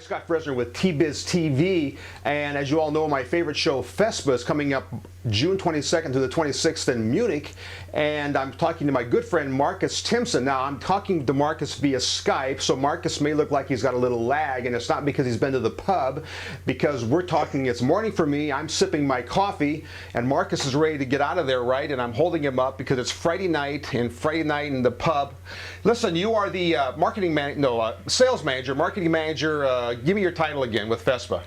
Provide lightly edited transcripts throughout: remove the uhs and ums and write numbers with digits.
Scott Fresener with T-BizTV, and as you all know, my favorite show, Fespa, is coming up June 22nd to the 26th in Munich, and I'm talking to my good friend Marcus Timson. Now, I'm talking to Marcus via Skype, so Marcus may look like he's got a little lag, and it's not because he's been to the pub, because we're talking, it's morning for me, I'm sipping my coffee, and Marcus is ready to get out of there, right? And I'm holding him up because it's Friday night in the pub. Listen, you are the sales manager, marketing manager. Give me your title again with Fespa.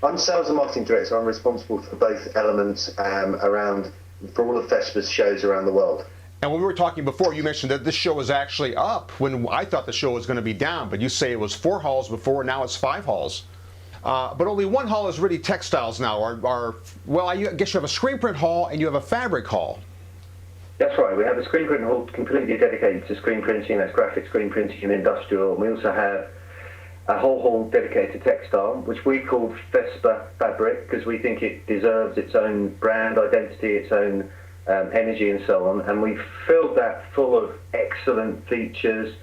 I'm sales and marketing director. I'm responsible for both elements for all of Fespa's shows around the world. And when we were talking before, you mentioned that this show was actually up when I thought the show was going to be down, but you say it was 4 halls before, now it's 5 halls. But only 1 hall is really textiles now. Well, I guess you have a screen print hall and you have a fabric hall. That's right. We have a screen print hall completely dedicated to screen printing. That's graphic screen printing and industrial. And we also have a whole hall dedicated to textile, which we call Fespa Fabric, because we think it deserves its own brand identity, its own energy and so on. And we've filled that full of excellent features.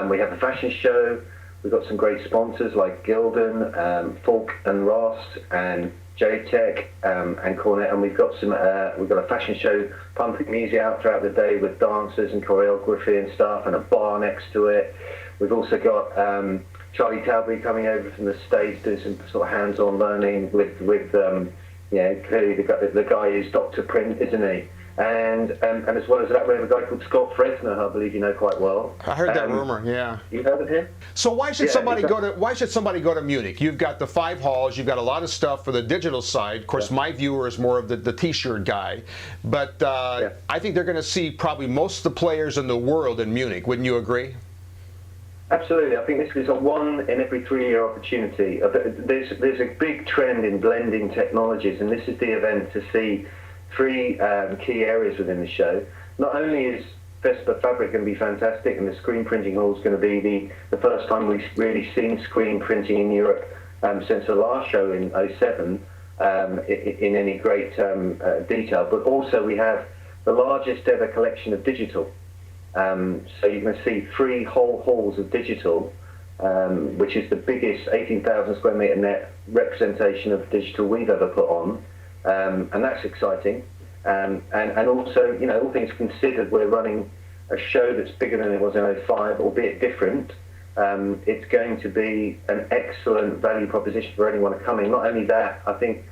We have a fashion show. We've got some great sponsors like Gildan, Falk and Ross, and J-Tech, and Cornet, and we've got a fashion show pumping music out throughout the day with dancers and choreography and stuff, and a bar next to it. We've also got Charlie Talbury coming over from the States doing some sort of hands-on learning with clearly the guy is Dr. Print, isn't he? And as well as that, we have a guy called Scott Fresener, who I believe you know quite well. I heard that rumor, yeah. You heard of him? So why should somebody go to Munich? You've got the 5 halls, you've got a lot of stuff for the digital side. Of course, my viewer is more of the t-shirt guy, but I think they're going to see probably most of the players in the world in Munich. Wouldn't you agree? Absolutely. I think this is a 1 in every 3-year opportunity. There's a big trend in blending technologies, and this is the event to see 3 key areas within the show. Not only is Fespa Fabric going to be fantastic, and the screen printing hall is going to be the first time we've really seen screen printing in Europe since the last show in '07 in any great detail, but also we have the largest ever collection of digital. So you're going to see 3 whole halls of digital, which is the biggest 18,000 square metre net representation of digital we've ever put on. And that's exciting, and also, you know, all things considered, we're running a show that's bigger than it was in '05, albeit different. It's going to be an excellent value proposition for anyone coming. Not only that, I think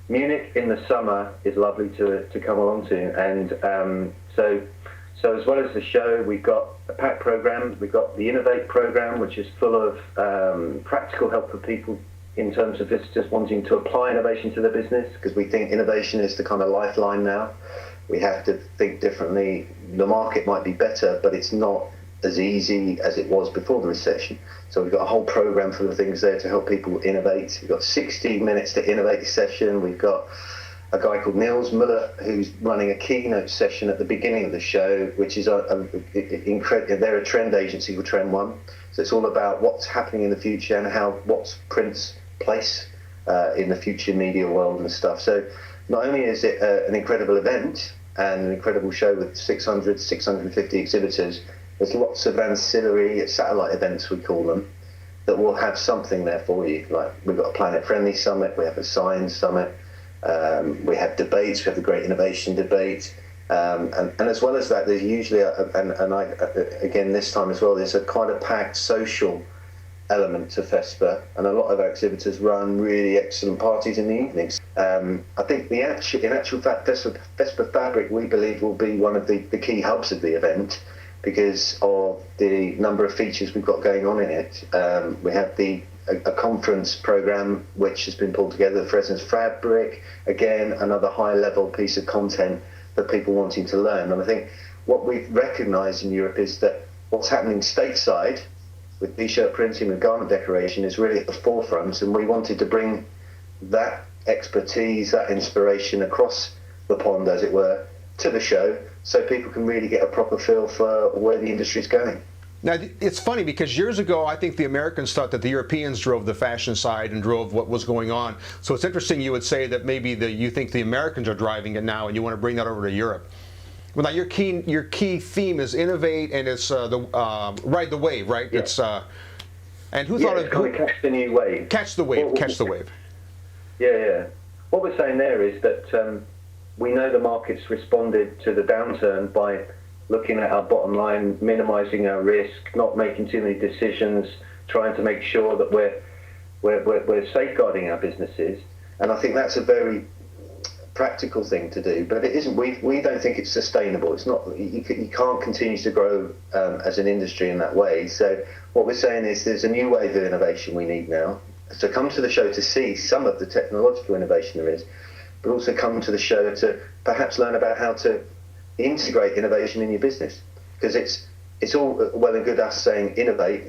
Munich in the summer is lovely to come along to, and so as well as the show, we've got a pack program. We've got the Innovate program, which is full of practical help for people in terms of just wanting to apply innovation to their business, because we think innovation is the kind of lifeline now. We have to think differently. The market might be better, but it's not as easy as it was before the recession. So we've got a whole program full of things there to help people innovate. We've got 60 minutes to innovate session. We've got a guy called Niels Muller who's running a keynote session at the beginning of the show, which is incredible. They're a trend agency with Trend One. So it's all about what's happening in the future and what's print's place in the future media world and stuff. So not only is it an incredible event and an incredible show with 650 exhibitors, there's lots of ancillary satellite events, we call them, that will have something there for you. Like we've got a Planet Friendly Summit, we have a Science Summit, we have debates, we have the Great Innovation Debate, and as well as that, there's usually again this time as well, there's quite a packed social element to Fespa, and a lot of our exhibitors run really excellent parties in the evenings. I think in actual fact, Fespa Fabric, we believe, will be one of the key hubs of the event because of the number of features we've got going on in it. We have a conference program which has been pulled together, Fresener's Fabric, again, another high-level piece of content for people wanting to learn. And I think what we've recognised in Europe is that what's happening stateside with t-shirt printing and garment decoration is really at the forefront, and we wanted to bring that expertise, that inspiration across the pond, as it were, to the show so people can really get a proper feel for where the industry's going. Now, it's funny because years ago, I think the Americans thought that the Europeans drove the fashion side and drove what was going on. So it's interesting you would say that maybe you think the Americans are driving it now and you want to bring that over to Europe. Well, now your key theme is innovate, and it's ride the wave, right? Yeah. It's And who thought it's kind of catch the new wave. Catch the wave, catch the wave. Yeah. What we're saying there is that we know the market's responded to the downturn by looking at our bottom line, minimising our risk, not making too many decisions, trying to make sure that we're safeguarding our businesses. And I think that's a very practical thing to do, but it isn't. We don't think it's sustainable. It's not. You can't continue to grow as an industry in that way. So what we're saying is there's a new wave of innovation we need now. So come to the show to see some of the technological innovation there is, but also come to the show to perhaps learn about how to integrate innovation in your business, because it's all well and good us saying innovate,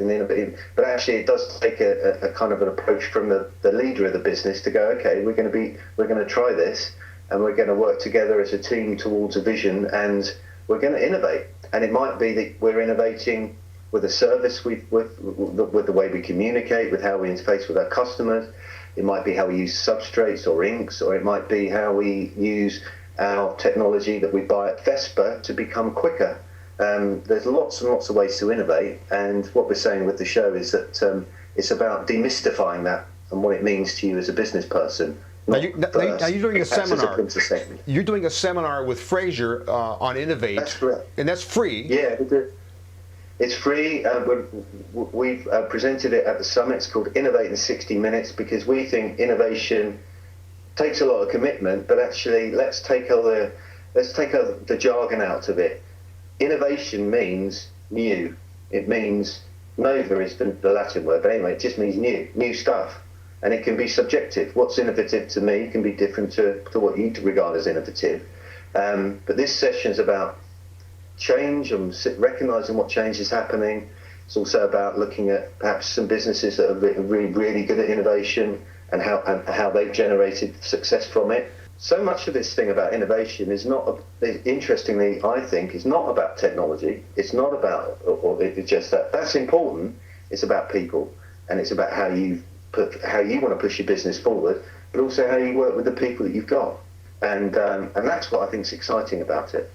but actually it does take a kind of an approach from the leader of the business to go, okay, we're going to try this, and we're going to work together as a team towards a vision, and we're going to innovate. And it might be that we're innovating with a service, with the way we communicate, with how we interface with our customers. It might be how we use substrates or inks, or it might be how we use our technology that we buy at Fespa to become quicker. There's lots and lots of ways to innovate, and what we're saying with the show is that it's about demystifying that and what it means to you as a business person. Now you're doing a seminar. You're doing a seminar with Fresener on innovate. That's correct. And that's free. Yeah, it's free. We've presented it at the summit. It's called Innovate in 60 Minutes, because we think innovation takes a lot of commitment, but actually let's take all the jargon out of it. Innovation means new. It means nova is the Latin word, but anyway, it just means new stuff. And it can be subjective. What's innovative to me can be different to what you regard as innovative. But this session is about change and recognising what change is happening. It's also about looking at perhaps some businesses that are really good at innovation and how they've generated success from it. So much of this thing about innovation is not, interestingly, I think, is not about technology. It's not about, or it's just that. That's important. It's about people, and it's about how you want to push your business forward, but also how you work with the people that you've got. And that's what I think is exciting about it.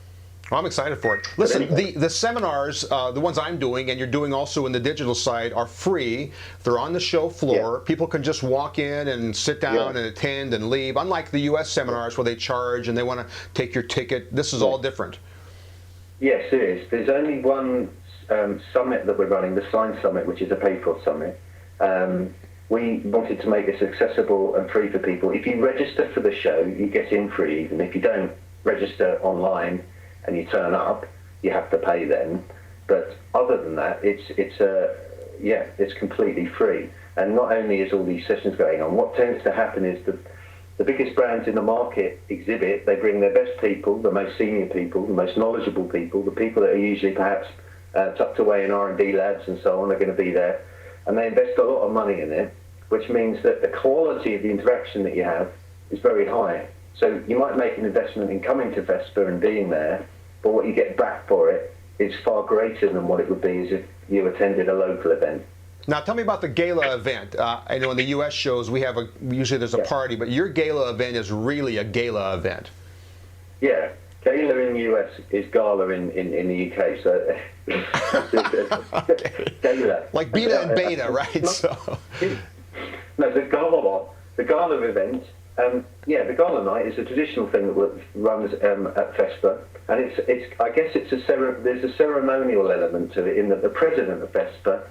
Well, I'm excited for it. Listen, anyway, the seminars, the ones I'm doing, and you're doing also in the digital side, are free. They're on the show floor. Yeah. People can just walk in and sit down and attend and leave. Unlike the U.S. seminars where they charge and they want to take your ticket, this is all different. Yes, it is. There's only one summit that we're running, the Science Summit, which is a paid-for summit. We wanted to make this accessible and free for people. If you register for the show, you get in free. Even if you don't register online and you turn up, you have to pay then. But other than that, it's completely free. And not only is all these sessions going on, what tends to happen is that the biggest brands in the market exhibit. They bring their best people, the most senior people, the most knowledgeable people, the people that are usually perhaps tucked away in R&D labs and so on are going to be there. And they invest a lot of money in it, which means that the quality of the interaction that you have is very high. So you might make an investment in coming to Fespa and being there, but what you get back for it is far greater than what it would be as if you attended a local event. Now tell me about the gala event. I know in the U.S. shows we have usually there's a party, but your gala event is really a gala event. Yeah, gala in the U.S. is gala in the U.K. So gala, like beta and beta, right? No, the gala event. The gala night is a traditional thing that runs at Fespa, and there's a ceremonial element to it in that the president of Fespa,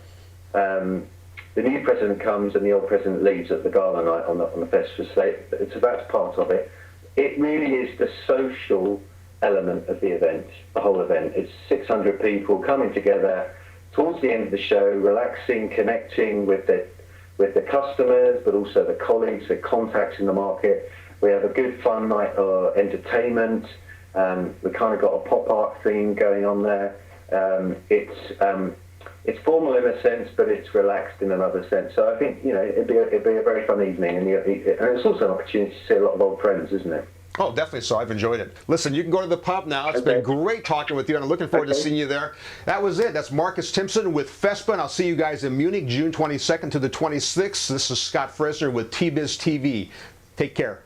the new president comes and the old president leaves at the gala night on the Fespa slate. So that's part of it. It really is the social element of the event, the whole event. It's 600 people coming together towards the end of the show, relaxing, connecting with the customers, but also the colleagues, the contacts in the market. We have a good fun night of entertainment. We kind of got a pop art theme going on there. It's formal in a sense, but it's relaxed in another sense. So I think it'd be a very fun evening, and it's also an opportunity to see a lot of old friends, isn't it? Oh, definitely so. I've enjoyed it. Listen, you can go to the pub now. It's been great talking with you, and I'm looking forward to seeing you there. That was it. That's Marcus Timson with Fespa, and I'll see you guys in Munich, June 22nd to the 26th. This is Scott Fresener with T-BizTV. Take care.